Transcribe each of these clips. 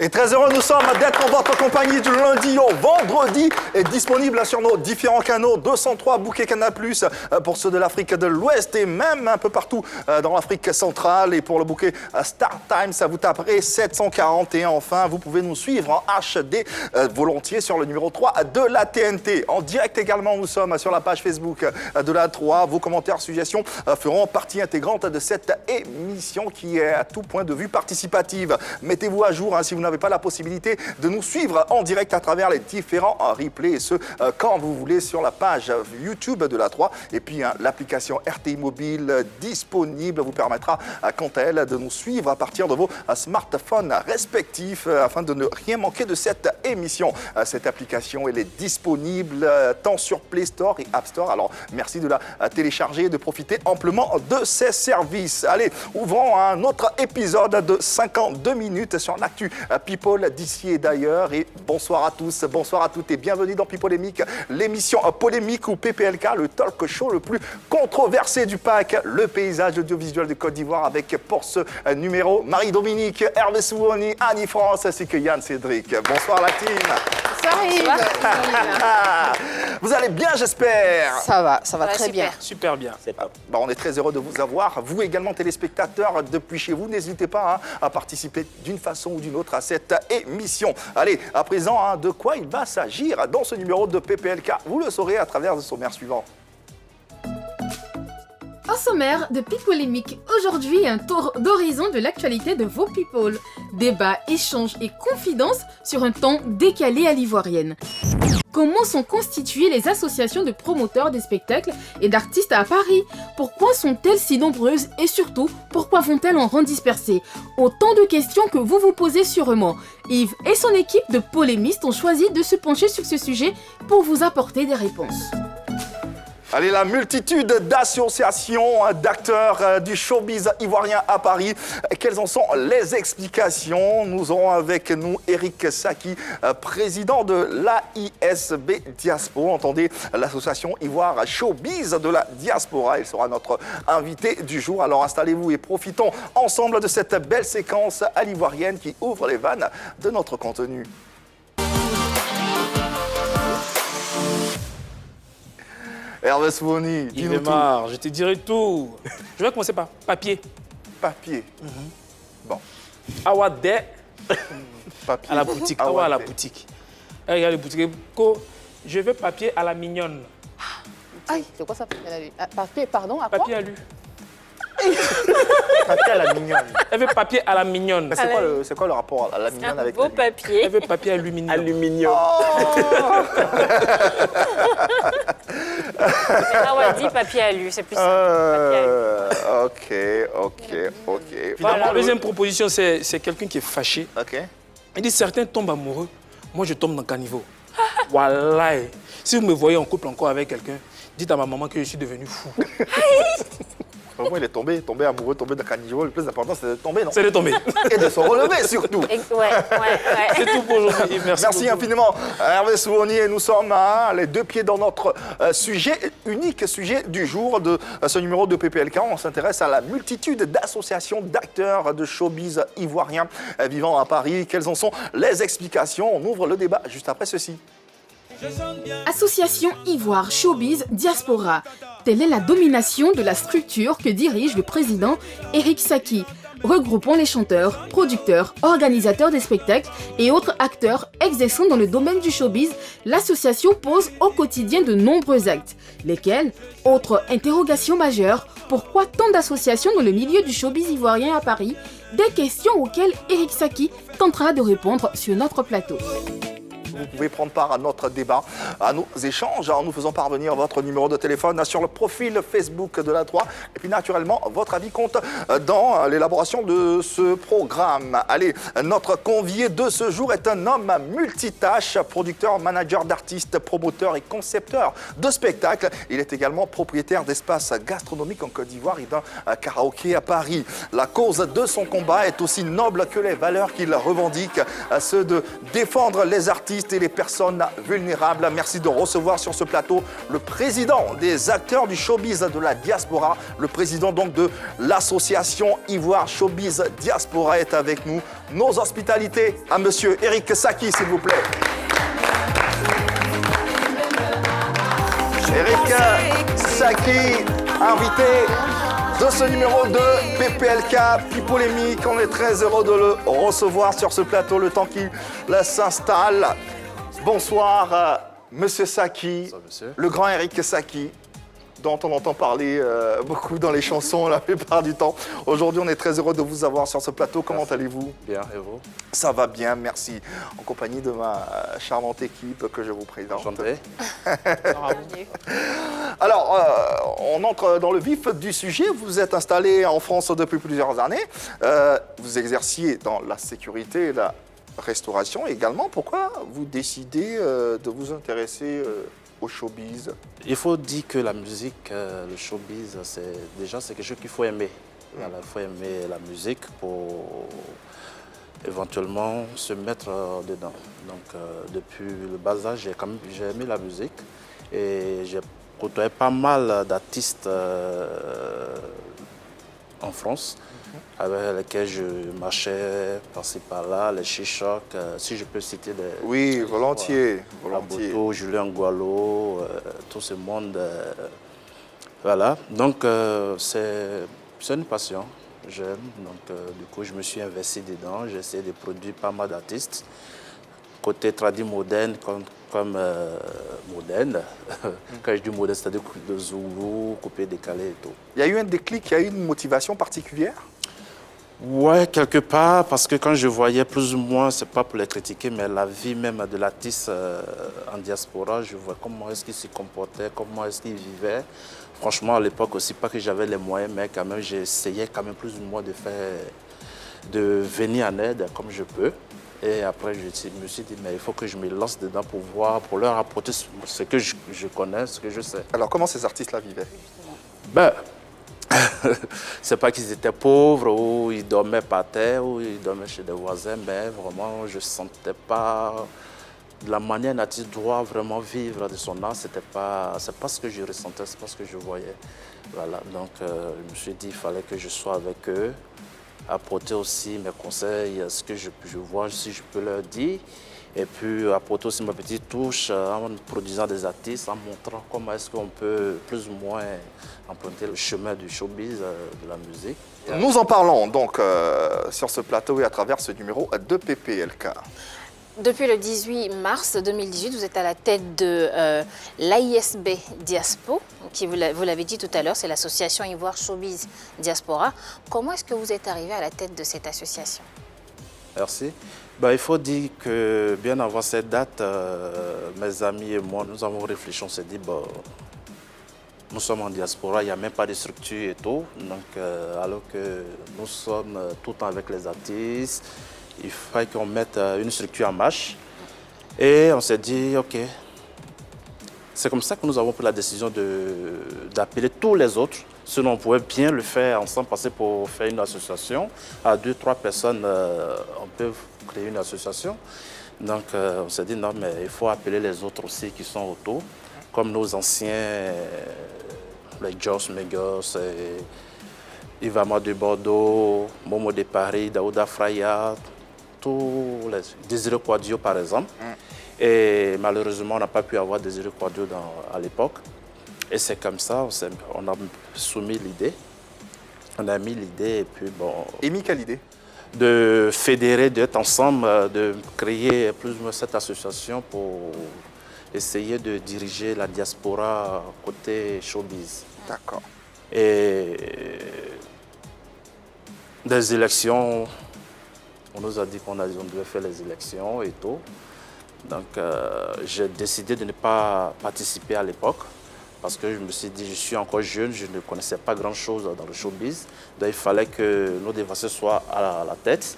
Et très heureux nous sommes d'être en votre compagnie du lundi au vendredi et disponible sur nos différents canaux 203 Bouquet Canal+, pour ceux de l'Afrique de l'Ouest et même un peu partout dans l'Afrique centrale. Et pour le bouquet Star Time, ça vous taperait 740. Et enfin, vous pouvez nous suivre en HD volontiers sur le numéro 3 de la TNT. En direct également, nous sommes sur la page Facebook de la 3. Vos commentaires, suggestions feront partie intégrante de cette émission qui est à tout point de vue participative. Mettez-vous à jour si vous n'avez pas la possibilité de nous suivre en direct à travers les différents replays, et ce, quand vous voulez, sur la page YouTube de la 3. Et puis, l'application RTI Mobile disponible vous permettra, quant à elle, de nous suivre à partir de vos smartphones respectifs afin de ne rien manquer de cette émission. Cette application, elle est disponible tant sur Play Store et App Store. Alors, merci de la télécharger et de profiter amplement de ces services. Allez, ouvrons un autre épisode de 52 minutes sur l'actu People d'ici et d'ailleurs. Et bonsoir à tous, bonsoir à toutes et bienvenue dans Pipolémique, l'émission polémique ou PPLK, le talk show le plus controversé du pack, le paysage audiovisuel de Côte d'Ivoire, avec pour ce numéro Marie-Dominique, Hervé Souoni, Annie France ainsi que Yann Cédric. Bonsoir la team. Ça arrive. Vous allez bien, j'espère. Ça va très super. bien. Super bien. On est très heureux de vous avoir. Vous également, téléspectateurs, depuis chez vous, n'hésitez pas à participer d'une façon ou d'une autre à cette émission. Allez, à présent, de quoi il va s'agir dans ce numéro de PPLK? Vous le saurez à travers le sommaire suivant. Au sommaire de Pipolémique, aujourd'hui un tour d'horizon de l'actualité de vos people. Débats, échanges et confidences sur un ton décalé à l'ivoirienne. Comment sont constituées les associations de promoteurs des spectacles et d'artistes à Paris? Pourquoi sont-elles si nombreuses et surtout, pourquoi vont-elles en rang dispersé? Autant de questions que vous vous posez sûrement. Yves et son équipe de polémistes ont choisi de se pencher sur ce sujet pour vous apporter des réponses. Allez, la multitude d'associations d'acteurs du showbiz ivoirien à Paris. Quelles en sont les explications? Nous aurons avec nous Eric Saki, président de l'AISB Diaspora. Entendez, l'association Ivoire Showbiz de la Diaspora. Il sera notre invité du jour. Alors installez-vous et profitons ensemble de cette belle séquence à l'ivoirienne qui ouvre les vannes de notre contenu. Hervé Souoni, dis-nous tout. Je te dirai tout. Je vais commencer par papier. Papier. Bon. Awade Papier. à la boutique. Awa à la boutique. Regarde les boutiques. Je veux papier à la mignonne. Aïe, c'est quoi ça? Papier, pardon, à quoi? Papier à lui. Papier à la mignonne. Elle veut papier à la mignonne. C'est quoi le rapport à la mignonne avec beau la papier. Elle veut papier aluminium. Aluminium. Awadi, papier à lui, c'est plus simple. Ok. Finalement, la deuxième proposition, c'est quelqu'un qui est fâché. Ok. Il dit certains tombent amoureux. Moi, je tombe dans caniveau. Wallahi. Si vous me voyez en couple encore avec quelqu'un, dites à ma maman que je suis devenu fou. Au moins, il est tombé amoureux, tombé dans caniveau. Le plus important, c'est de tomber, non? C'est de tomber. Et de se relever, surtout. Ouais. C'est tout pour aujourd'hui. Merci beaucoup. infiniment, Hervé Souoni. Et nous sommes les deux pieds dans notre unique sujet du jour de ce numéro de PPLK. On s'intéresse à la multitude d'associations d'acteurs de showbiz ivoiriens vivant à Paris. Quelles en sont les explications? On ouvre le débat juste après ceci. Association Ivoire Showbiz Diaspora. Telle est la domination de la structure que dirige le président Eric Saki, regroupant les chanteurs, producteurs, organisateurs des spectacles et autres acteurs exerçant dans le domaine du showbiz. L'association pose au quotidien de nombreux actes, lesquels, autre interrogation majeure, pourquoi tant d'associations dans le milieu du showbiz ivoirien à Paris? Des questions auxquelles Eric Saki tentera de répondre sur notre plateau. Vous pouvez prendre part à notre débat, à nos échanges, en nous faisant parvenir votre numéro de téléphone sur le profil Facebook de la 3. Et puis naturellement, votre avis compte dans l'élaboration de ce programme. Allez, notre convié de ce jour est un homme multitâche, producteur, manager d'artistes, promoteur et concepteur de spectacles. Il est également propriétaire d'espaces gastronomiques en Côte d'Ivoire et d'un karaoké à Paris. La cause de son combat est aussi noble que les valeurs qu'il revendique, ceux de défendre les artistes, artistes et les personnes vulnérables. Merci de recevoir sur ce plateau le président des acteurs du showbiz de la diaspora, le président donc de l'association Ivoire Showbiz Diaspora est avec nous. Nos hospitalités à monsieur Eric Saki, s'il vous plaît. Eric Saki, invité de ce numéro de PPLK, Pi Polémique. On est très heureux de le recevoir sur ce plateau le temps qu'il s'installe. Bonsoir, monsieur Saki, Bonsoir, monsieur. le grand Eric Saki, dont on entend parler beaucoup dans les chansons la plupart du temps. Aujourd'hui, on est très heureux de vous avoir sur ce plateau. Comment allez-vous? Bien, et vous? Ça va bien, merci. En compagnie de ma charmante équipe que je vous présente. Enchanté. Alors, on entre dans le vif du sujet. Vous êtes installé en France depuis plusieurs années. Vous exerciez dans la sécurité et la restauration également. Pourquoi vous décidez de vous intéresser au showbiz? Il faut dire que la musique, le showbiz, c'est quelque chose qu'il faut aimer. Voilà, il faut aimer la musique pour éventuellement se mettre dedans. Donc, depuis le bas âge, j'ai aimé la musique et j'ai côtoyé pas mal d'artistes en France avec lesquels je marchais par-ci par-là, les Chichoc, si je peux citer des... Oui, volontiers. volontiers. Aboto, Julien Gualo, tout ce monde. Voilà, donc c'est une passion, j'aime. Donc du coup, je me suis investi dedans, j'ai essayé de produire pas mal d'artistes. Côté tradi moderne, comme moderne. Quand je dis moderne, c'est-à-dire de Zoulou, coupé, décalé et tout. Il y a eu un déclic, il y a eu une motivation particulière? Ouais, quelque part, parce que quand je voyais plus ou moins, c'est pas pour les critiquer, mais la vie même de l'artiste en diaspora, je vois comment est-ce qu'il se comportait, comment est-ce qu'il vivait. Franchement, à l'époque aussi, pas que j'avais les moyens, mais quand même, j'essayais quand même plus ou moins de venir en aide comme je peux. Et après, je me suis dit, mais il faut que je me lance dedans pour leur apporter ce que je connais, ce que je sais. Alors, comment ces artistes-là vivaient? Ben, c'est pas qu'ils étaient pauvres ou ils dormaient par terre ou ils dormaient chez des voisins, mais vraiment, je ne sentais pas de la manière dont un artiste doit vraiment vivre de son art. C'est pas ce que je ressentais, c'est pas ce que je voyais. Voilà, donc je me suis dit, il fallait que je sois avec eux, apporter aussi mes conseils, ce que je vois, si je peux leur dire. Et puis apporter aussi ma petite touche en produisant des artistes, en montrant comment est-ce qu'on peut plus ou moins emprunter le chemin du showbiz, de la musique. Nous en parlons donc sur ce plateau et à travers ce numéro de PPLK. Depuis le 18 mars 2018, vous êtes à la tête de l'AISB Diaspo, qui, vous l'avez dit tout à l'heure, c'est l'association Ivoire Showbiz Diaspora. Comment est-ce que vous êtes arrivé à la tête de cette association? Merci. Ben, il faut dire que bien avant cette date, mes amis et moi, nous avons réfléchi, on s'est dit, bon, nous sommes en diaspora, il n'y a même pas de structure et tout. Donc, alors que nous sommes tout le temps avec les artistes, il fallait qu'on mette une structure en marche. Et on s'est dit, OK. C'est comme ça que nous avons pris la décision d'appeler tous les autres. Sinon, on pouvait bien le faire ensemble, passer pour faire une association. À 2-3 personnes, on peut créer une association. Donc, on s'est dit, non, mais il faut appeler les autres aussi qui sont autour, comme nos anciens, les Joss Megos, Ivama de Bordeaux, Momo de Paris, Daouda Fraya, tous les Désiré Quadio, par exemple. Et malheureusement, on n'a pas pu avoir Désiré Quadio à l'époque. Et c'est comme ça, on a soumis l'idée. On a mis l'idée et puis bon... Et mis quelle idée? De fédérer, d'être ensemble, de créer plus ou moins cette association pour essayer de diriger la diaspora côté showbiz. D'accord. Et des élections, on nous a dit qu'on devait faire les élections et tout. Donc j'ai décidé de ne pas participer à l'époque. Parce que je me suis dit, je suis encore jeune, je ne connaissais pas grand-chose dans le showbiz. Donc il fallait que nos dévassés soient à la tête.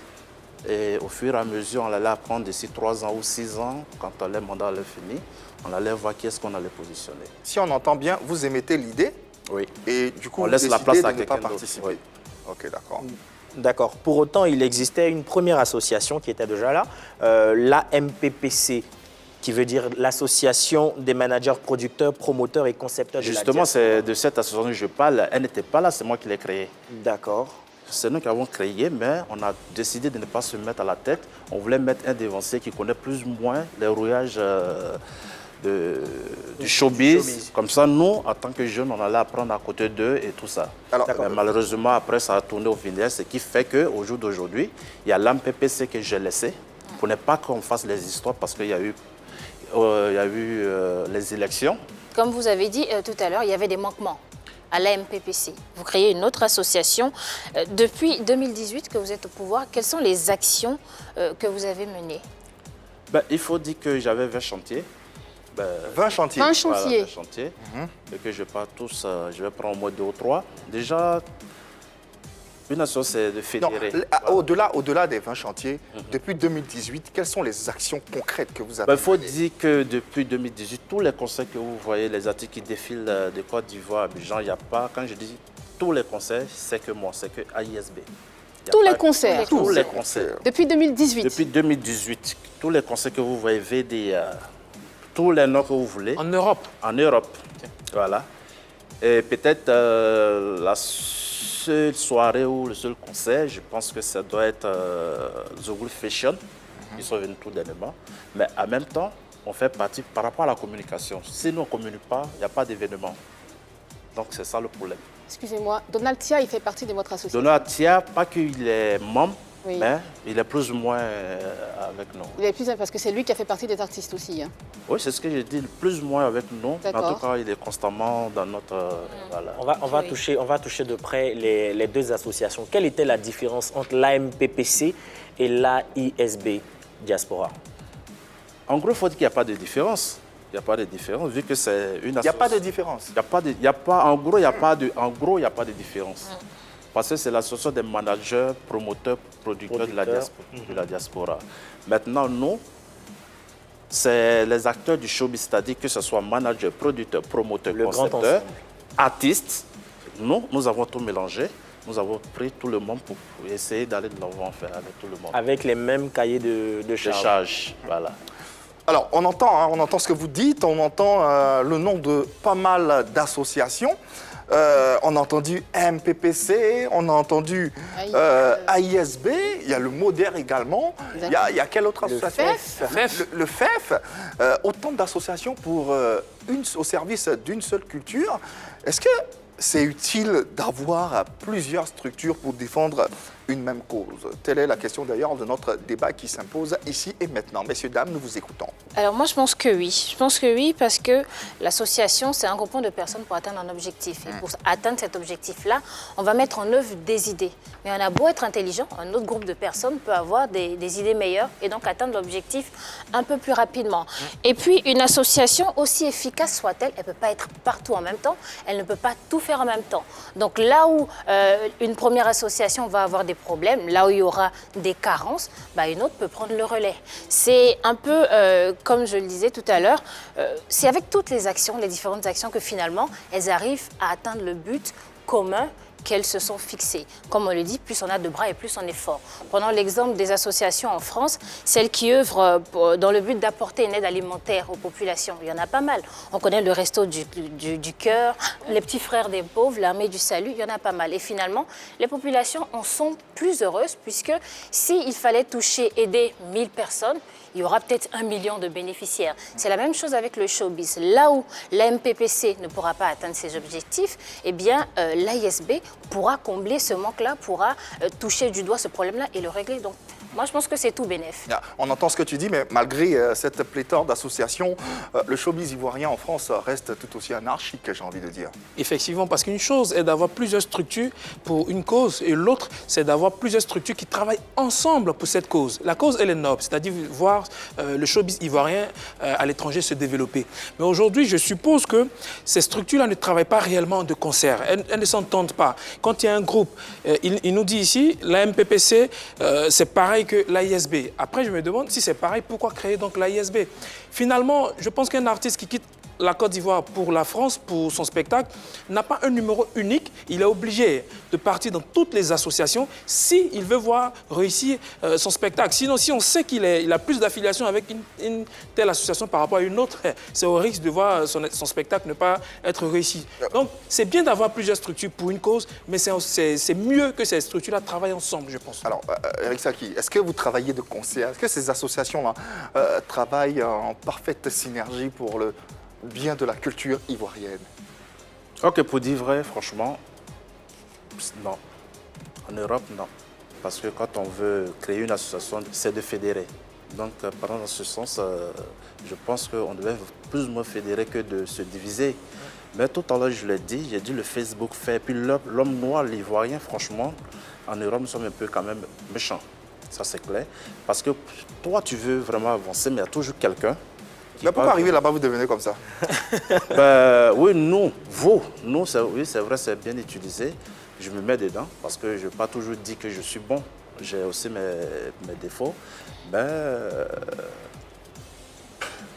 Et au fur et à mesure, on allait apprendre d'ici 3 ans ou 6 ans, quand les mandats allaient finir, on allait voir qui est-ce qu'on allait positionner. Si on entend bien, vous émettez l'idée. Oui. Et du coup, on vous laisse la place décidez à de ne pas quelqu'un d'autre. participer. Oui. Ok, d'accord. D'accord. Pour autant, il existait une première association qui était déjà là, l'AMPPC qui veut dire l'association des managers, producteurs, promoteurs et concepteurs de la Justement, diaspora. c'est de cette association que je parle. Elle n'était pas là, c'est moi qui l'ai créée. D'accord. C'est nous qui avons créé, mais on a décidé de ne pas se mettre à la tête. On voulait mettre un dévancier qui connaît plus ou moins les rouillages du showbiz. Comme ça, nous, en tant que jeunes, on allait apprendre à côté d'eux et tout ça. Alors, Mais malheureusement, après, ça a tourné au vinaigre, ce qui fait qu'au jour d'aujourd'hui, il y a l'AMPPC que j'ai laissé pour ne pas qu'on fasse les histoires parce qu'il y a eu, les élections. Comme vous avez dit tout à l'heure, il y avait des manquements à l'AMPPC. Vous créez une autre association. Depuis 2018 que vous êtes au pouvoir, quelles sont les actions que vous avez menées? Ben, il faut dire que j'avais 20 chantiers. 20 chantiers. 20 Voilà, chantiers. 20 chantiers. Et que je pars tous, je vais prendre au moins 2 ou 3. Déjà, une action, c'est de Non, fédérer. au-delà des 20 chantiers, depuis 2018, quelles sont les actions concrètes que vous avez Il faut menées? dire que depuis 2018, tous les conseils que vous voyez, les articles qui défilent de Côte d'Ivoire à Abidjan, il n'y a pas, quand je dis tous les conseils, c'est que moi, c'est que AISB. Il y a Tous pas- les concerts. Tous les conseils. Depuis 2018. Depuis 2018, tous les conseils que vous voyez, VDA, tous les noms que vous voulez, En Europe. en Europe. Voilà. Et peut-être la seule soirée ou le seul concert, je pense que ça doit être The Wolf Fashion. Ils sont venus tout dernièrement. Mais en même temps, on fait partie par rapport à la communication. Si nous, on ne communique pas, il n'y a pas d'événement. Donc, c'est ça le problème. Excusez-moi, Donald Tia, il fait partie de votre association. Donald Tia, pas qu'il est membre, Oui. mais il est plus ou moins avec nous. Il est plus parce que c'est lui qui a fait partie des artistes aussi. Hein. Oui, c'est ce que j'ai dit, plus ou moins avec nous. Mais en D'accord. tout cas, il est constamment dans notre... voilà. On va toucher de près les deux associations. Quelle était la différence entre l'AMPPC et l'AISB Diaspora? En gros, il faut dire qu'il n'y a pas de différence. Il n'y a pas de différence, vu que c'est une association. Il n'y a pas de différence. En gros, il n'y a pas de différence. Parce que c'est l'association des managers, promoteurs, producteurs de la diaspora. Maintenant, nous, c'est les acteurs du showbiz, c'est-à-dire que ce soit manager, producteur, promoteur, Le grand concepteur, ensemble. artiste. Nous avons tout mélangé. Nous avons pris tout le monde pour essayer d'aller de l'avant avec tout le monde. Avec les mêmes cahiers de Les charges. charges, voilà. Alors, on entend ce que vous dites, on entend le nom de pas mal d'associations. On a entendu MPPC, on a entendu AISB, il y a le MODER également. Il y a quelle autre association? FEF. Le FEF. Autant d'associations au service d'une seule culture. Est-ce que c'est utile d'avoir plusieurs structures pour défendre une même cause? Telle est la question d'ailleurs de notre débat qui s'impose ici et maintenant. Messieurs, dames, nous vous écoutons. Alors moi, je pense que oui. Je pense que oui parce que l'association, c'est un groupement de personnes pour atteindre un objectif. Et pour atteindre cet objectif-là, on va mettre en œuvre des idées. Mais on a beau être intelligent, un autre groupe de personnes peut avoir des idées meilleures et donc atteindre l'objectif un peu plus rapidement. Et puis, une association, aussi efficace soit-elle, elle ne peut pas être partout en même temps. Elle ne peut pas tout faire en même temps. Donc là où une première association va avoir des problèmes, là où il y aura des carences, une autre peut prendre le relais. C'est un peu, comme je le disais tout à l'heure, c'est avec toutes les actions, les différentes actions que finalement, elles arrivent à atteindre le but commun qu'elles se sont fixées. Comme on le dit, plus on a de bras et plus on est fort. Prenons l'exemple des associations en France, celles qui œuvrent dans le but d'apporter une aide alimentaire aux populations. Il y en a pas mal. On connaît le Resto du Cœur, les Petits Frères des Pauvres, l'Armée du Salut, il y en a pas mal. Et finalement, les populations en sont plus heureuses puisque s'il fallait aider 1000 personnes, il y aura peut-être 1 million de bénéficiaires. C'est la même chose avec le showbiz. Là où la MPPC ne pourra pas atteindre ses objectifs, eh bien, l'AISB pourra combler ce manque-là, pourra toucher du doigt ce problème-là et le régler. Donc, moi, je pense que c'est tout bénef. On entend ce que tu dis, mais malgré cette pléthore d'associations, le showbiz ivoirien en France reste tout aussi anarchique, j'ai envie de dire. Effectivement, parce qu'une chose est d'avoir plusieurs structures pour une cause et l'autre, c'est d'avoir plusieurs structures qui travaillent ensemble pour cette cause. La cause, elle est noble, c'est-à-dire voir le showbiz ivoirien à l'étranger se développer. Mais aujourd'hui, je suppose que ces structures-là ne travaillent pas réellement de concert. Elles ne s'entendent pas. Quand il y a un groupe, il nous dit ici, la MPPC, c'est pareil que l'AISB. Après, je me demande si c'est pareil, pourquoi créer donc l'AISB? Finalement, je pense qu'un artiste qui quitte la Côte d'Ivoire, pour la France, pour son spectacle, n'a pas un numéro unique. Il est obligé de partir dans toutes les associations s'il veut voir réussir son spectacle. Sinon, si on sait qu'il a plus d'affiliation avec une telle association par rapport à une autre, c'est au risque de voir son spectacle ne pas être réussi. Donc, c'est bien d'avoir plusieurs structures pour une cause, mais c'est mieux que ces structures-là travaillent ensemble, je pense. Alors, Eric Saki, est-ce que vous travaillez de concert? Est-ce que ces associations-là travaillent en parfaite synergie pour le bien de la culture ivoirienne? Ok, pour dire vrai, franchement, non. En Europe, non. Parce que quand on veut créer une association, c'est de fédérer. Donc, dans ce sens, je pense qu'on devait plus ou moins fédérer que de se diviser. Mais tout à l'heure, je l'ai dit, j'ai dit le Facebook fait. Puis l'homme noir, l'ivoirien, franchement, en Europe, nous sommes un peu quand même méchants. Ça, c'est clair. Parce que toi, tu veux vraiment avancer, mais il y a toujours quelqu'un. Mais pourquoi arriver là-bas, vous devenez comme ça? Oui, nous, oui, c'est vrai, c'est bien utilisé. Je me mets dedans parce que je n'ai pas toujours dit que je suis bon. J'ai aussi mes défauts.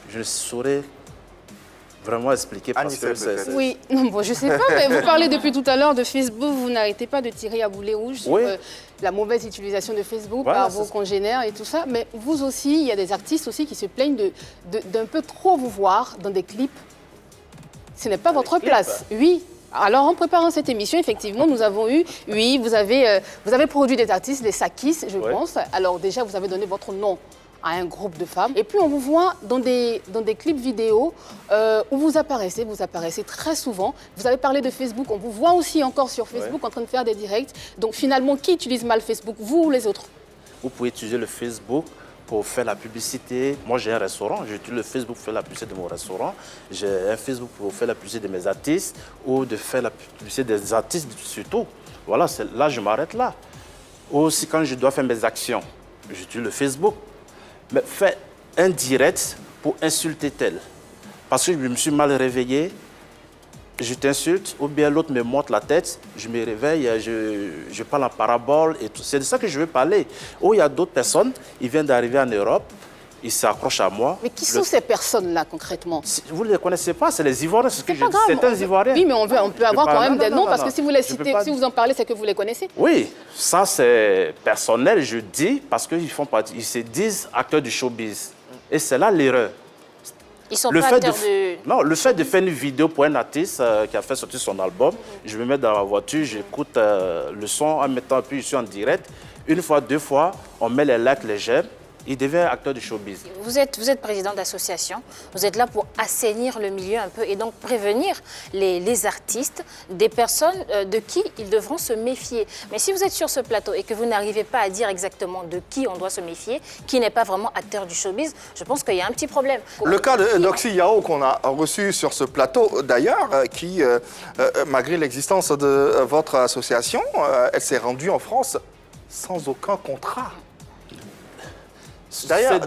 Je ne saurais vraiment expliquer parce que c'est... Oui, non, bon, je ne sais pas, mais vous parlez depuis tout à l'heure de Facebook, vous n'arrêtez pas de tirer à boulet rouge sur la mauvaise utilisation de Facebook par vos congénères et tout ça, mais vous aussi, il y a des artistes aussi qui se plaignent d'un peu trop vous voir dans des clips. Ce n'est pas votre place. Oui. Alors, en préparant cette émission, effectivement, nous avons eu, vous avez produit des artistes, des Sakis, je pense. Alors déjà, vous avez donné votre nom à un groupe de femmes. Et puis, on vous voit dans des clips vidéo où vous apparaissez très souvent. Vous avez parlé de Facebook, on vous voit aussi encore sur Facebook en train de faire des directs. Donc, finalement, qui utilise mal Facebook, vous ou les autres? Vous pouvez utiliser le Facebook pour faire la publicité. Moi, j'ai un restaurant, j'utilise le Facebook pour faire la publicité de mon restaurant. J'ai un Facebook pour faire la publicité de mes artistes ou de faire la publicité des artistes surtout. Voilà, là, je m'arrête là. Aussi, quand je dois faire mes actions, j'utilise le Facebook. Mais fais un direct pour insulter tel. Parce que je me suis mal réveillé, je t'insulte, ou bien l'autre me monte la tête, je me réveille, je parle en parabole et tout. C'est de ça que je veux parler. Ou il y a d'autres personnes, ils viennent d'arriver en Europe, ils s'accrochent à moi. Mais qui sont ces personnes-là concrètement? Vous ne les connaissez pas, c'est les Ivoiriens, c'est ce que je dis. C'est un Ivoirien. Oui, mais on peut avoir quand même des noms, parce que si vous les citez, si vous en parlez, c'est que vous les connaissez. Oui, ça c'est personnel, je dis, parce qu'ils font partie, ils se disent acteurs du showbiz. Et c'est là l'erreur. Ils sont pas acteurs de... Non, le fait de faire une vidéo pour un artiste qui a fait sortir son album, je me mets dans la voiture, j'écoute le son en mettant, puis je suis en direct. Une fois, deux fois, on met les likes, les j'aime. Il devient acteur du showbiz. Vous êtes président d'association, vous êtes là pour assainir le milieu un peu et donc prévenir les artistes des personnes de qui ils devront se méfier. Mais si vous êtes sur ce plateau et que vous n'arrivez pas à dire exactement de qui on doit se méfier, qui n'est pas vraiment acteur du showbiz, je pense qu'il y a un petit problème. Le cas d'Oxy Yao qu'on a reçu sur ce plateau d'ailleurs, qui, malgré l'existence de votre association, elle s'est rendue en France sans aucun contrat. D'ailleurs,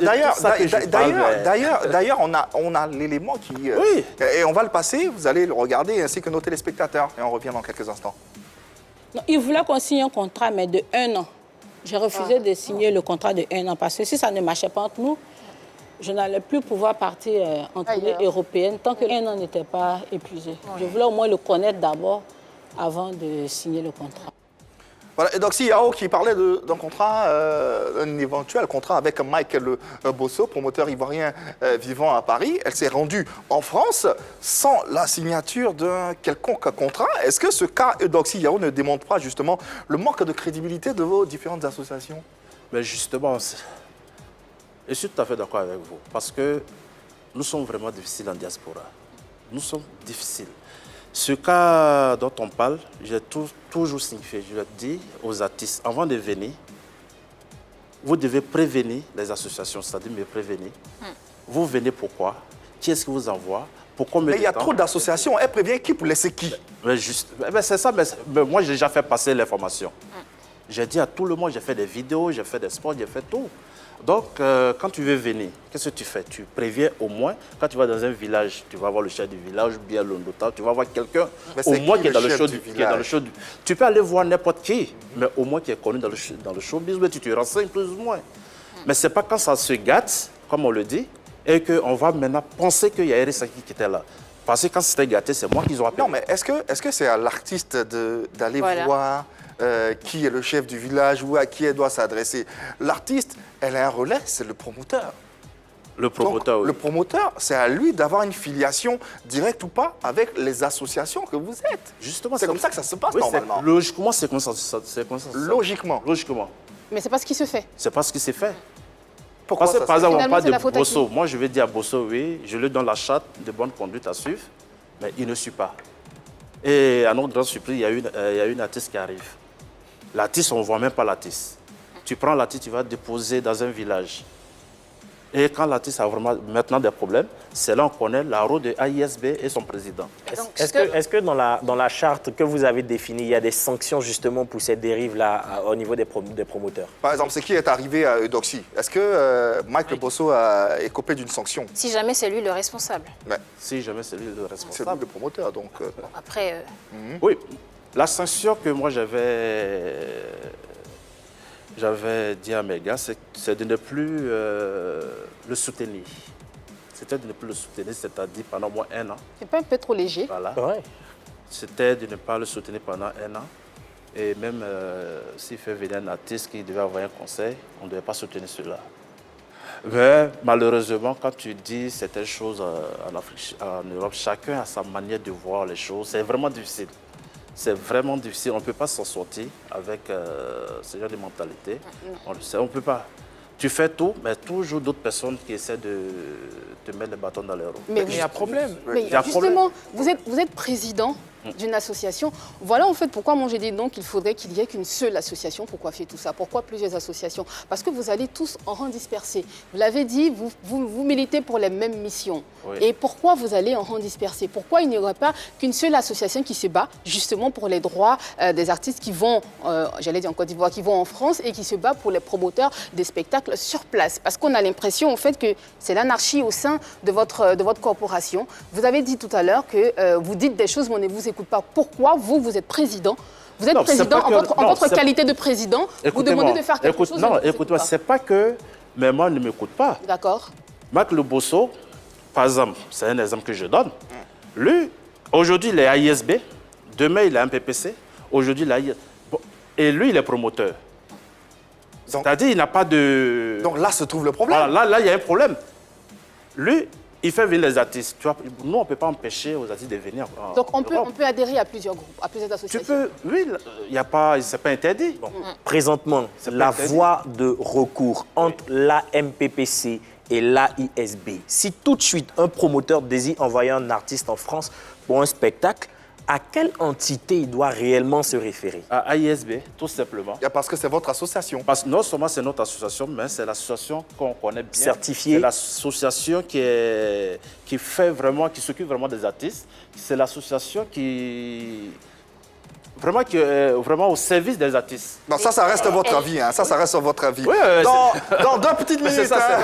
on a l'élément qui... Oui. Et on va le passer, vous allez le regarder, ainsi que nos téléspectateurs. Et on revient dans quelques instants. Non, il voulait qu'on signe un contrat, mais de 1 an. J'ai refusé de signer le contrat de 1 an, parce que si ça ne marchait pas entre nous, je n'allais plus pouvoir partir en tournée européenne tant que 1 an n'était pas épuisé. Je voulais au moins le connaître d'abord avant de signer le contrat. Voilà, et donc si Yao qui parlait d'un contrat, un éventuel contrat avec Michael Bosso, promoteur ivoirien vivant à Paris, elle s'est rendue en France sans la signature d'un quelconque contrat. Est-ce que ce cas d'Oxy Yao ne démontre pas justement le manque de crédibilité de vos différentes associations? Mais justement, je suis tout à fait d'accord avec vous, parce que nous sommes vraiment difficiles en diaspora. Nous sommes difficiles. Ce cas dont on parle, j'ai toujours signifié, je le dis aux artistes, avant de venir, vous devez prévenir les associations, c'est-à-dire me prévenir. Vous venez pourquoi? Qui est-ce qui vous envoie? Pourquoi me Mais il y a trop d'associations, elle prévient qui pour laisser qui? C'est ça, mais moi j'ai déjà fait passer l'information. J'ai dit à tout le monde, j'ai fait des vidéos, j'ai fait des sports, j'ai fait tout. Donc, quand tu veux venir, qu'est-ce que tu fais? Tu préviens au moins, quand tu vas dans un village, tu vas voir le chef du village, bien l'ondota, tu vas voir quelqu'un, au moins qui est dans le show. Tu peux aller voir n'importe qui, mais au moins qui est connu dans le showbiz, tu te renseignes plus ou moins. Mais ce n'est pas quand ça se gâte, comme on le dit, et qu'on va maintenant penser qu'il y a Eric Saki qui était là. Parce que quand c'était gâté, c'est moi qu'ils ont appelé. Non, mais est-ce que c'est à l'artiste d'aller voir qui est le chef du village ou à qui elle doit s'adresser? L'artiste, elle a un relais, c'est le promoteur. Le promoteur, Donc, oui. Le promoteur, c'est à lui d'avoir une filiation directe ou pas avec les associations que vous êtes. Justement, c'est comme ça que ça se passe oui, normalement. Logiquement, c'est comme ça. Logiquement. Logiquement. Mais c'est pas ce qui se fait. C'est pas ce qui s'est fait. Pourquoi Parce que, ça par se fait? exemple, on Finalement, parle c'est la de faute à Bosso. qui? Moi, je vais dire à Bosso, oui, je lui donne la charte de bonne conduite à suivre, mais il ne suit pas. Et à notre grande surprise, il y a une artiste qui arrive. L'artiste, on ne voit même pas l'artiste. Tu prends l'artiste, tu vas déposer dans un village. Et quand l'artiste a vraiment maintenant des problèmes, c'est là qu'on connaît la rôle de AISB et son président. Est-ce que dans la charte que vous avez définie, il y a des sanctions justement pour ces dérives-là au niveau des promoteurs? Par exemple, c'est qui est arrivé à Eudoxie? Est-ce que Mike Le Bosso est copé d'une sanction? Si jamais c'est lui le responsable. Ouais. Si jamais c'est lui le C'est responsable. lui le promoteur, donc... Après, Oui, la sanction que moi j'avais dit à mes gars, c'est de ne plus le soutenir. C'était de ne plus le soutenir, c'est-à-dire pendant au moins 1 an. C'est pas un peu trop léger? Voilà. Ouais. C'était de ne pas le soutenir pendant 1 an. Et même s'il fait venir un artiste qui devait avoir un conseil, on ne devait pas soutenir cela. Mais malheureusement, quand tu dis certaines choses en Afrique, en Europe, chacun a sa manière de voir les choses. C'est vraiment difficile. C'est vraiment difficile. On ne peut pas s'en sortir avec ce genre de mentalité. On ne peut pas. Tu fais tout, mais toujours d'autres personnes qui essaient de te mettre les bâtons dans les roues. Mais Il y a problème. Mais Il y a justement, vous êtes président d'une association. Voilà en fait pourquoi moi j'ai dit donc qu'il faudrait qu'il y ait qu'une seule association pour coiffer tout ça. Pourquoi plusieurs associations? Parce que vous allez tous en rang dispersé. Vous l'avez dit, vous militez pour les mêmes missions. Oui. Et pourquoi vous allez en rang dispersé? Pourquoi il n'y aurait pas qu'une seule association qui se bat justement pour les droits des artistes qui vont, j'allais dire en Côte d'Ivoire, qui vont en France et qui se bat pour les promoteurs des spectacles sur place? Parce qu'on a l'impression en fait que c'est l'anarchie au sein de votre corporation. Vous avez dit tout à l'heure que vous dites des choses mais on ne vous écoute pas. Pourquoi vous êtes président? Vous êtes Non, président c'est pas que- en non, votre c'est- qualité de président. Vous demandez de faire quelque chose. Non, écoute-moi, c'est pas que mes mains ne m'écoutent pas. D'accord. Marc Le Bosso, par exemple, c'est un exemple que je donne. Lui, aujourd'hui, il est AISB. Demain, il est un PPC. Aujourd'hui, il est AISB. Bon, et lui, il est promoteur. C'est-à-dire, il n'a pas de... Donc là se trouve le problème. Voilà, là, il y a un problème. Lui, il fait venir les artistes. Tu vois, nous, on ne peut pas empêcher aux artistes de venir. Donc on peut adhérer à plusieurs groupes, à plusieurs Tu associations. peux, oui, il n'y a pas, c'est pas interdit. Présentement, la voie de recours entre l'AMPPC et l'AISB, si tout de suite un promoteur désire envoyer un artiste en France pour un spectacle, à quelle entité il doit réellement se référer? À AISB, tout simplement. Parce que c'est votre association. Parce que non seulement c'est notre association, mais c'est l'association qu'on connaît bien. Certifiée. C'est l'association qui s'occupe vraiment des artistes. C'est l'association qui est vraiment au service des artistes. Non, ça reste votre avis. Hein. Ça reste votre avis. Oui, dans 2 petites Mais c'est minutes, ça,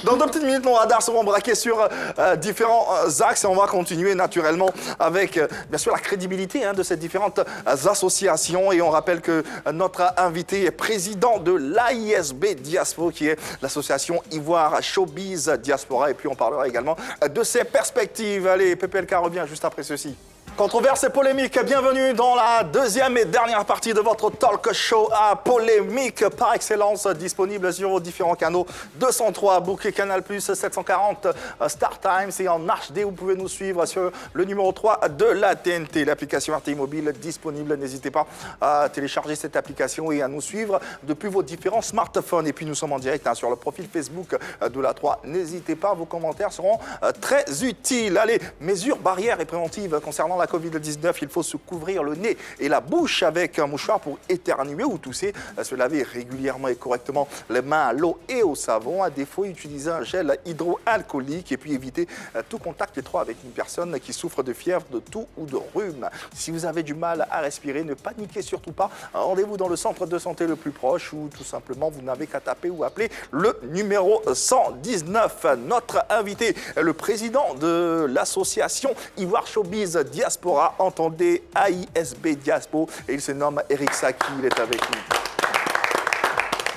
dans 2 petites minutes, nos radars seront braqués sur différents axes et on va continuer naturellement avec, bien sûr, la crédibilité de ces différentes associations. Et on rappelle que notre invité est président de l'AISB Diaspora, qui est l'association Ivoire Showbiz Diaspora. Et puis on parlera également de ses perspectives. Allez, PPLK revient juste après ceci. Controverse et polémique, bienvenue dans la 2e et dernière partie de votre talk show à polémique par excellence, disponible sur vos différents canaux 203, Bouquet Canal+, 740 Star Times et en HD, vous pouvez nous suivre sur le numéro 3 de la TNT, l'application RTI Mobile disponible, n'hésitez pas à télécharger cette application et à nous suivre depuis vos différents smartphones. Et puis nous sommes en direct sur le profil Facebook de la 3, n'hésitez pas, vos commentaires seront très utiles. Allez, mesures barrières et préventives concernant la Covid-19, il faut se couvrir le nez et la bouche avec un mouchoir pour éternuer ou tousser, se laver régulièrement et correctement les mains à l'eau et au savon, à défaut utiliser un gel hydroalcoolique et puis éviter tout contact étroit avec une personne qui souffre de fièvre, de toux ou de rhume. Si vous avez du mal à respirer, ne paniquez surtout pas, rendez-vous dans le centre de santé le plus proche ou tout simplement vous n'avez qu'à taper ou appeler le numéro 119. Notre invité est le président de l'association Ivoire Showbiz Diaspora, entendez AISB Diaspora, et il se nomme Eric Saki, il est avec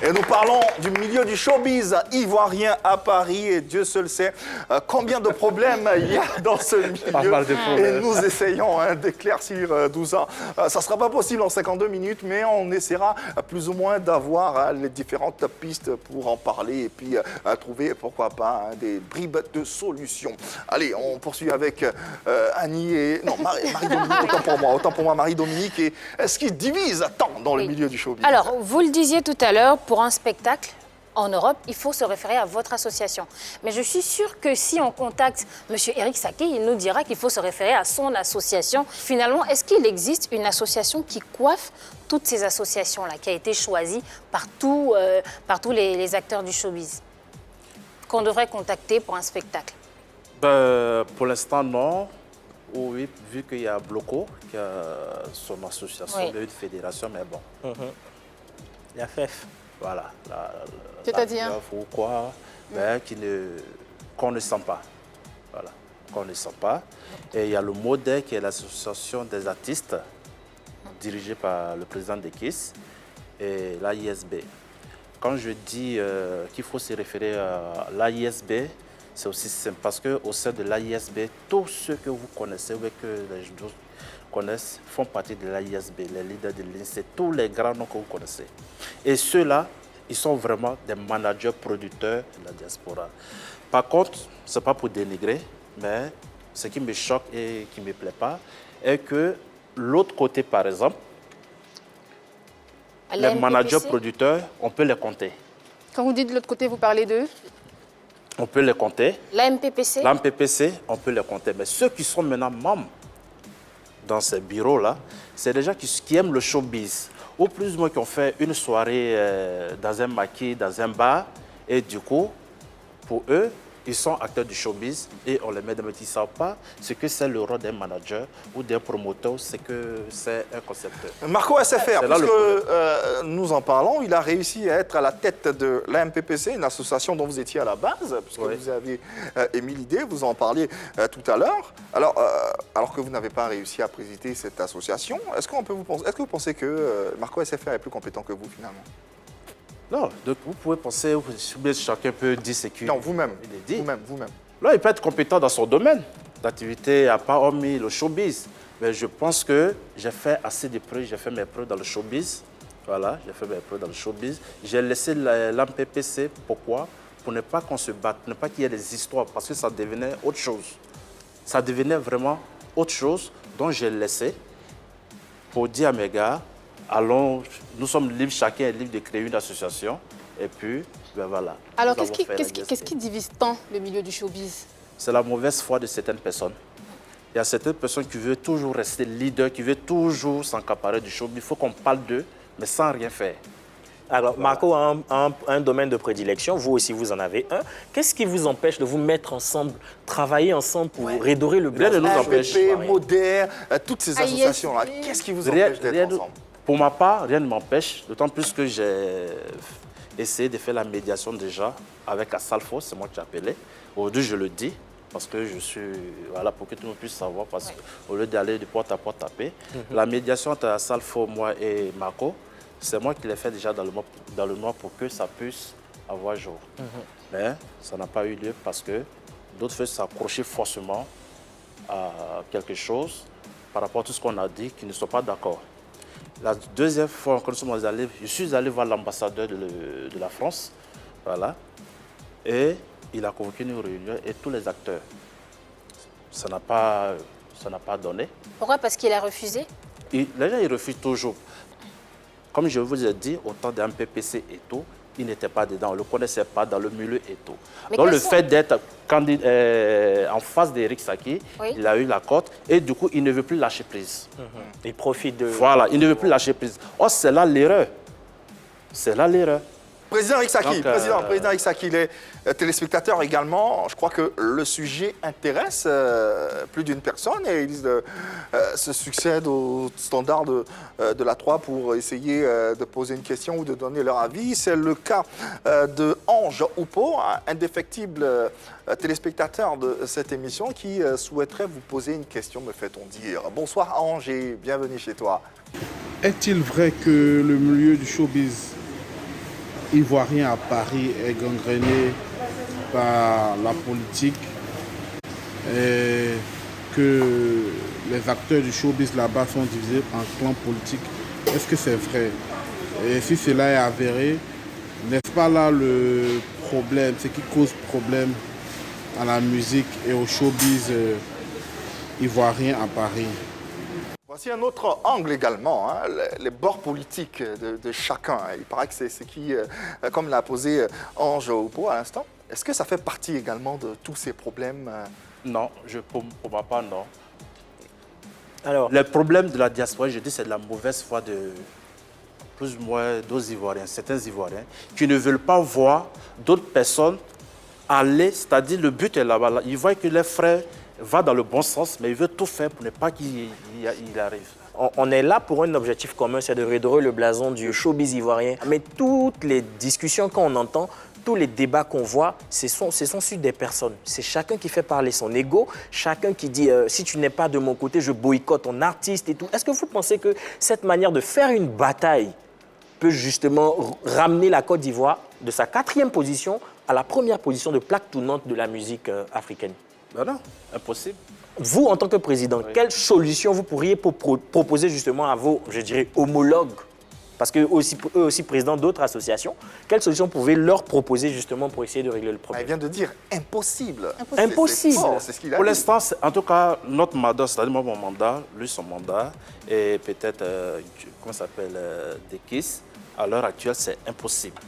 nous. Et nous parlons du milieu du showbiz ivoirien à Paris. Et Dieu seul sait combien de problèmes il y a dans ce milieu. Et nous essayons d'éclaircir tout ça. Ça ne sera pas possible en 52 minutes, mais on essaiera plus ou moins d'avoir les différentes pistes pour en parler et puis trouver, pourquoi pas, des bribes de solutions. Allez, on poursuit avec Annie et... Non, Marie-Dominique, autant pour moi, Marie-Dominique. Et est-ce qui divise tant dans le milieu du showbiz? Alors, vous le disiez tout à l'heure, pour un spectacle en Europe, il faut se référer à votre association. Mais je suis sûre que si on contacte M. Eric Saké, il nous dira qu'il faut se référer à son association. Finalement, est-ce qu'il existe une association qui coiffe toutes ces associations-là, qui a été choisie par tous les acteurs du showbiz, qu'on devrait contacter pour un spectacle? Pour l'instant, non. Oui, vu qu'il y a Bloco, qui a son association, il y a une fédération, mais bon. La FEF. Voilà. C'est-à-dire ou quoi, mais qu'on ne sent pas. Voilà, qu'on ne sent pas. Et il y a le MODEC, qui est l'association des artistes, dirigée par le président de KISS, et l'AISB. Quand je dis qu'il faut se référer à l'AISB, c'est aussi simple parce qu'au sein de l'AISB, tous ceux que vous connaissez ou que les gens connaissent font partie de l'AISB, les leaders de l'INSEE, tous les grands noms que vous connaissez. Et ceux-là, ils sont vraiment des managers producteurs de la diaspora. Par contre, ce n'est pas pour dénigrer, mais ce qui me choque et qui ne me plaît pas est que l'autre côté, par exemple, les managers producteurs, on peut les compter. Quand vous dites de l'autre côté, vous parlez d'eux? On peut les compter. La MPPC? La MPPC, on peut les compter. Mais ceux qui sont maintenant membres dans ces bureaux-là, c'est des gens qui aiment le showbiz. Ou plus ou moins qui ont fait une soirée dans un maquis, dans un bar. Et du coup, pour eux, ils sont acteurs du showbiz et on les met dans le métier. Ils ne savent pas ce que c'est le rôle d'un manager ou d'un promoteur, c'est que c'est un concepteur. Marco SFR, puisque nous en parlons, il a réussi à être à la tête de la MPPC, une association dont vous étiez à la base, puisque vous avez émis l'idée, vous en parliez tout à l'heure. Alors que vous n'avez pas réussi à présider cette association, est-ce que vous pensez que Marco SFR est plus compétent que vous finalement? Non, donc vous pouvez penser, chacun peut dire ce qu'il Non, vous-même. Vous-même. Là, il peut être compétent dans son domaine d'activité, à part hormis le showbiz. Mais je pense que j'ai fait assez de preuves, j'ai fait mes preuves dans le showbiz. Voilà, j'ai fait mes preuves dans le showbiz. J'ai laissé l'AMPPC, pourquoi? Pour ne pas qu'on se batte, ne pas qu'il y ait des histoires, parce que ça devenait autre chose. Ça devenait vraiment autre chose, donc j'ai laissé pour dire à mes gars, allons, nous sommes libres, chacun est libre de créer une association. Et puis, ben voilà. Alors, qu'est-ce qui divise tant le milieu du showbiz? C'est la mauvaise foi de certaines personnes. Il y a certaines personnes qui veulent toujours rester leader, qui veulent toujours s'accaparer du showbiz. Il faut qu'on parle d'eux, mais sans rien faire. Alors, voilà. Marco a un domaine de prédilection, vous aussi vous en avez un. Qu'est-ce qui vous empêche de vous mettre ensemble, travailler ensemble pour redorer le blason? Rien ne nous empêche. MODEC, toutes ces associations-là, qu'est-ce qui vous empêche d'être ensemble? Pour ma part, rien ne m'empêche, d'autant plus que j'ai essayé de faire la médiation déjà avec Asalfo, c'est moi qui l'ai appelé. Aujourd'hui, je le dis, parce que je suis, voilà, pour que tout le monde puisse savoir, parce qu'au lieu d'aller de porte à porte taper, la médiation entre Asalfo, moi et Marco, c'est moi qui l'ai fait déjà dans le mois pour que ça puisse avoir jour. Mais ça n'a pas eu lieu parce que d'autres veulent s'accrocher forcément à quelque chose par rapport à tout ce qu'on a dit, qui ne sont pas d'accord. La deuxième fois que nous sommes allés, je suis allé voir l'ambassadeur de la France, voilà, et il a convoqué une réunion et tous les acteurs. Ça n'a pas donné. Pourquoi? Parce qu'il a refusé? Les gens, ils refusent toujours. Comme je vous ai dit, au temps d'un MPPC et tout, il n'était pas dedans, on ne le connaissait pas dans le milieu et tout. Mais donc le fait d'être en face d'Eric Saké, il a eu la cote et du coup, il ne veut plus lâcher prise. Il profite de... Voilà, il ne veut plus lâcher prise. Oh, c'est là l'erreur. C'est là l'erreur. Président Eric Saké, président Eric Saké, les téléspectateurs également, je crois que le sujet intéresse plus d'une personne et ils se succèdent au standard de la 3 pour essayer de poser une question ou de donner leur avis. C'est le cas de Ange Oupo, un indéfectible téléspectateur de cette émission qui souhaiterait vous poser une question, me fait-on dire. Bonsoir Ange et bienvenue chez toi. Est-il vrai que le milieu du showbiz ivoirien à Paris est gangréné par la politique et que les acteurs du showbiz là-bas sont divisés en clans politiques. Est-ce que c'est vrai? Et si cela est avéré, n'est-ce pas là le problème, ce qui cause problème à la musique et au showbiz ivoirien à Paris? Voici un autre angle également, hein, les bords politiques de chacun. Il paraît que c'est ce qui, comme l'a posé Ange Oupo à l'instant, est-ce que ça fait partie également de tous ces problèmes? Non, pour ma part, non. Alors, le problème de la diaspora, je dis, c'est de la mauvaise foi de plus ou moins d'autres Ivoiriens, certains Ivoiriens, qui ne veulent pas voir d'autres personnes aller, c'est-à-dire le but est là-bas. Ils voient que les frères vont dans le bon sens, mais ils veulent tout faire pour ne pas qu'il arrive. On est là pour un objectif commun, c'est de redorer le blason du showbiz ivoirien. Mais toutes les discussions qu'on entend, tous les débats qu'on voit, ce sont sur des personnes. C'est chacun qui fait parler son ego, chacun qui dit si tu n'es pas de mon côté, je boycotte ton artiste et tout. Est-ce que vous pensez que cette manière de faire une bataille peut justement ramener la Côte d'Ivoire de sa 4e position à la 1re position de plaque tournante de la musique africaine? Ben non, impossible. Vous, en tant que président, quelle solution vous pourriez proposer justement à vos, je dirais, homologues, parce qu'eux aussi présidents d'autres associations, quelle solution pouvez leur proposer justement pour essayer de régler le problème? Il vient de dire impossible. Impossible. C'est ce qu'il a Pour dit. l'instant, en tout cas, notre mandat, c'est-à-dire moi, mon mandat, lui, son mandat, et peut-être, comment ça s'appelle, Dekis, à l'heure actuelle, c'est impossible.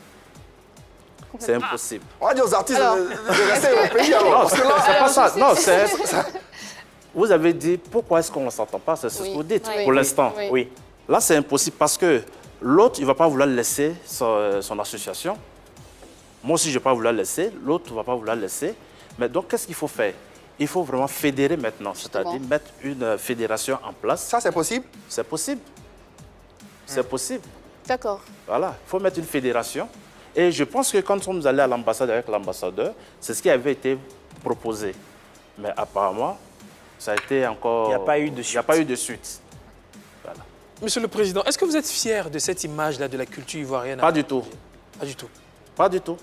C'est impossible. On va dire aux artistes de rester au pays alors. Non, c'est pas ça. Non, c'est... Vous avez dit, pourquoi est-ce qu'on ne s'entend pas? C'est ce que vous dites, pour l'instant. Oui. Là, c'est impossible parce que l'autre, il ne va pas vouloir laisser son association. Moi aussi, je ne vais pas vouloir laisser. L'autre ne va pas vouloir laisser. Mais donc, qu'est-ce qu'il faut faire? Il faut vraiment fédérer maintenant, c'est-à-dire mettre une fédération en place. Ça, c'est possible? C'est possible. C'est possible. D'accord. Voilà, il faut mettre une fédération. Et je pense que quand nous sommes allés à l'ambassade avec l'ambassadeur, c'est ce qui avait été proposé. Mais apparemment, ça a été encore... Il n'y a pas eu de suite. Il n'y a pas eu de suite. Voilà. Monsieur le Président, est-ce que vous êtes fier de cette image-là de la culture ivoirienne? Pas du tout. Pas du tout. Pas du tout.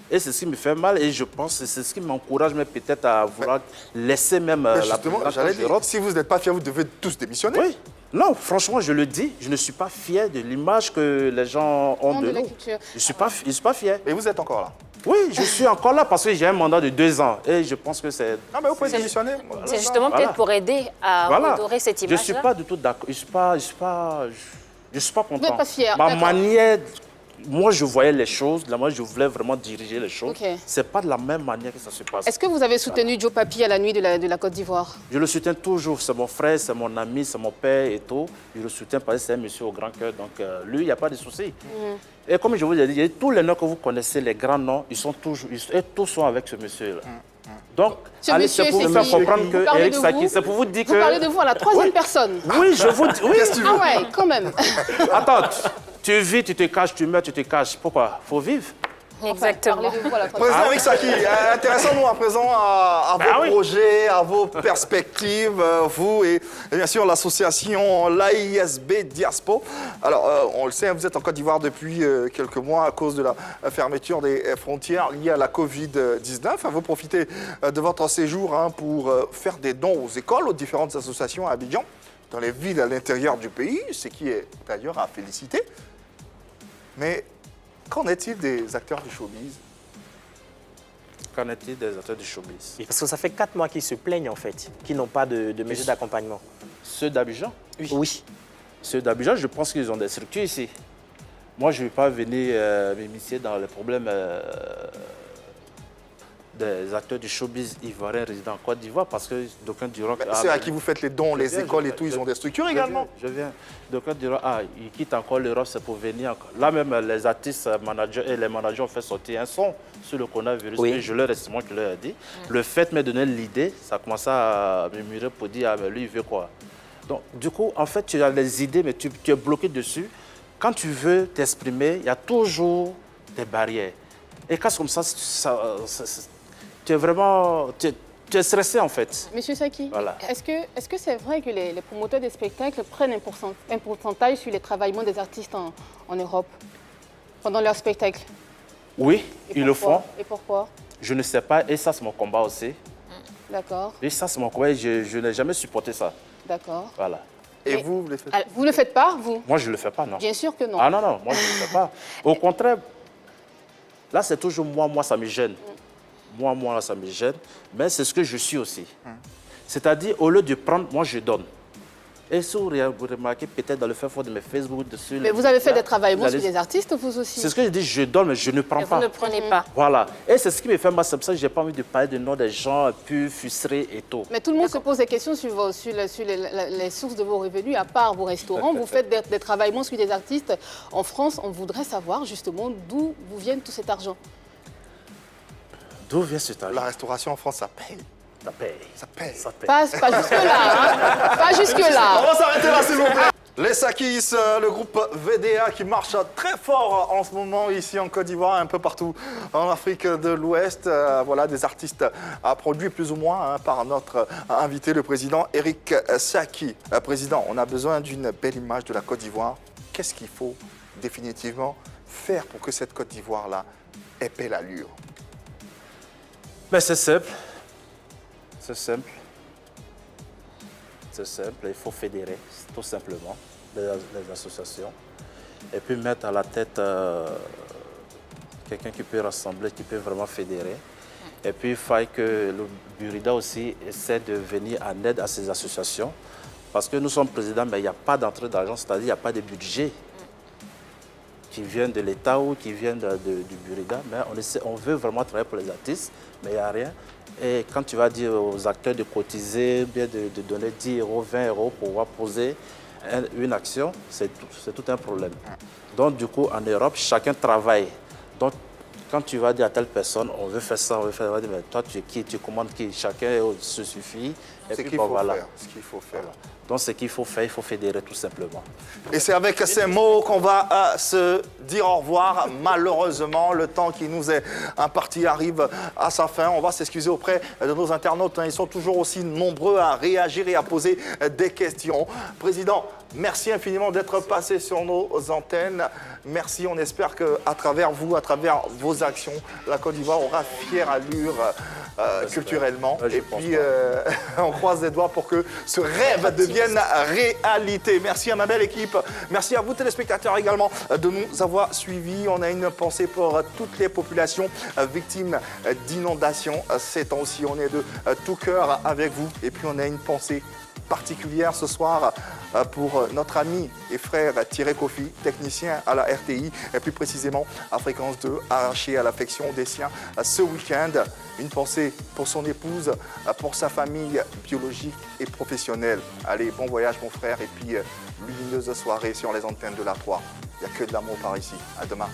Et c'est ce qui me fait mal et je pense que c'est ce qui m'encourage même peut-être à vouloir laisser même la justement, j'allais dire, si vous n'êtes pas fiers, vous devez tous démissionner. Oui. Non, franchement, je le dis, je ne suis pas fier de l'image que les gens ont de la nous. culture. Je ne suis pas fier. Et vous êtes encore là? Oui, je suis encore là parce que j'ai un mandat de 2 ans et je pense que c'est... Ah, mais vous pouvez démissionner. C'est justement peut-être pour aider à redorer cette image-là. Je ne suis pas du tout d'accord. Je ne suis pas content. Vous n'êtes pas fier, Ma d'accord. manière... Moi, je voyais les choses, moi, je voulais vraiment diriger les choses. Ok. Ce n'est pas de la même manière que ça se passe. Est-ce que vous avez soutenu Joe Papi à la nuit de la Côte d'Ivoire? Je le soutiens toujours. C'est mon frère, c'est mon ami, c'est mon père et tout. Je le soutiens parce que c'est un monsieur au grand cœur. Donc, lui, il n'y a pas de souci. Et comme je vous ai dit, tous les noms que vous connaissez, les grands noms, tous sont avec ce monsieur-là. Donc, allez, c'est pour vous faire comprendre que Eric Saki, c'est pour vous dire que... Vous parlez de vous à la 3e personne. Oui, je vous dis... Oui. Ah ouais, quand même. Attends, tu vis, tu te caches, tu meurs, tu te caches. Pourquoi? Il faut vivre. Exactement. Parlez de vous à la 3e Président Eric Saki, intéressons-nous à présent à vos projets, à vos perspectives, vous et bien sûr l'association l'AISB Diaspo. Alors, on le sait, vous êtes en Côte d'Ivoire depuis quelques mois à cause de la fermeture des frontières liées à la Covid-19. Vous profitez de votre séjour pour faire des dons aux écoles, aux différentes associations à Abidjan, dans les villes à l'intérieur du pays, ce qui est d'ailleurs à féliciter. Mais qu'en est-il des acteurs du showbiz? Qu'en est-il des acteurs du showbiz? Parce que ça fait 4 mois qu'ils se plaignent en fait, qu'ils n'ont pas de mesures d'accompagnement. Ceux d'Abidjan? Oui. Ceux d'Abidjan, je pense qu'ils ont des structures ici. Moi, je ne vais pas venir m'immiscer dans les problèmes des acteurs du showbiz ivoirien résidant en Côte d'Ivoire parce que d'aucuns diront que... C'est à qui vous faites les dons, les écoles et tout, ils ont des structures également. Je viens. D'aucuns diront, ils quittent encore l'Europe, c'est pour venir encore. Là même, les artistes managers et les managers ont fait sortir un son sur le coronavirus. Oui. Et je leur ai dit. Le fait m'a donné l'idée, ça a commencé à murmurer pour dire, mais lui, il veut quoi? Donc, du coup, en fait, tu as les idées, mais tu es bloqué dessus. Quand tu veux t'exprimer, il y a toujours des barrières. Et quand c'est comme ça, tu es vraiment... Tu es stressé, en fait. Monsieur Saki, Voilà. est-ce que c'est vrai que les promoteurs des spectacles prennent un pourcentage sur les travaillements des artistes en Europe pendant leur spectacle? Oui, ils le font. Et pourquoi? Je ne sais pas, et ça c'est mon combat aussi. D'accord. Et ça c'est mon combat, je n'ai jamais supporté ça. D'accord. Voilà. Et vous le faites? Vous ne le faites pas, vous? Moi, je ne le fais pas, non. Bien sûr que non. Ah non, non, moi, je ne le fais pas. Au contraire, là, c'est toujours moi, ça me gêne. Moi, là, ça me gêne. Mais c'est ce que je suis aussi. C'est-à-dire, au lieu de prendre, moi, je donne. Et si vous remarquez, peut-être dans le fait fort de mes Facebook, dessus... Mais vous avez fait des travaillements sur des artistes, vous aussi? C'est ce que je dis, je donne, mais je ne prends pas. Vous ne prenez pas. Voilà. Et c'est ce qui me fait mal, c'est pour ça que je n'ai pas envie de parler du nom des gens plus frustrés et tout. Mais tout le monde se pose des questions sur les sources de vos revenus, à part vos restaurants. Vous faites des travaillements sur des artistes. En France, on voudrait savoir justement d'où vous vient tout cet argent. D'où vient cet argent? La restauration en France, ça paye. Ça paye. Ça paye. Ça paye. Pas jusque-là, hein. Pas On jusque-là. va s'arrêter là, s'il vous plaît. Les Sakis, le groupe VDA qui marche très fort en ce moment ici en Côte d'Ivoire, un peu partout en Afrique de l'Ouest. Voilà, des artistes produits plus ou moins par notre invité, le président Eric Saki. Président, on a besoin d'une belle image de la Côte d'Ivoire. Qu'est-ce qu'il faut définitivement faire pour que cette Côte d'Ivoire-là ait belle allure? Mais c'est simple. C'est simple. C'est simple, il faut fédérer, tout simplement, les associations. Et puis mettre à la tête quelqu'un qui peut rassembler, qui peut vraiment fédérer. Et puis il faut que le Burida aussi essaie de venir en aide à ces associations. Parce que nous sommes présidents, mais il n'y a pas d'entrée d'argent, c'est-à-dire il n'y a pas de budget qui vient de l'État ou qui vient du Burida. Mais on veut vraiment travailler pour les artistes, mais il n'y a rien. Et quand tu vas dire aux acteurs de cotiser, bien de donner 10 euros, 20 euros pour pouvoir poser une action, c'est tout un problème. Donc du coup, en Europe, chacun travaille. Donc quand tu vas dire à telle personne, on veut faire ça, on veut faire ça, on va dire, mais toi tu es qui, tu commandes qui, chacun se suffit. C'est ce qu'il faut faire. Ce qu'il faut faire. Donc ce qu'il faut faire, il faut fédérer tout simplement. Et c'est avec ces mots qu'on va se dire au revoir. Malheureusement, le temps qui nous est imparti arrive à sa fin. On va s'excuser auprès de nos internautes. Ils sont toujours aussi nombreux à réagir et à poser des questions. Président, merci infiniment d'être passé sur nos antennes. Merci, on espère qu'à travers vous, à travers vos actions, la Côte d'Ivoire aura fière allure culturellement. Et puis, on croise les doigts pour que ce rêve devienne réalité. Merci à ma belle équipe. Merci à vous, téléspectateurs, également, de nous avoir suivis. On a une pensée pour toutes les populations victimes d'inondations. Ces temps-ci, on est de tout cœur avec vous. Et puis, on a une pensée particulière ce soir pour notre ami et frère Thierry Kofi, technicien à la RTI, et plus précisément à Fréquence 2, arraché à l'affection des siens ce week-end. Une pensée pour son épouse, pour sa famille biologique et professionnelle. Allez, bon voyage mon frère, et puis lumineuse soirée sur les antennes de la 3. Il n'y a que de l'amour par ici. À demain.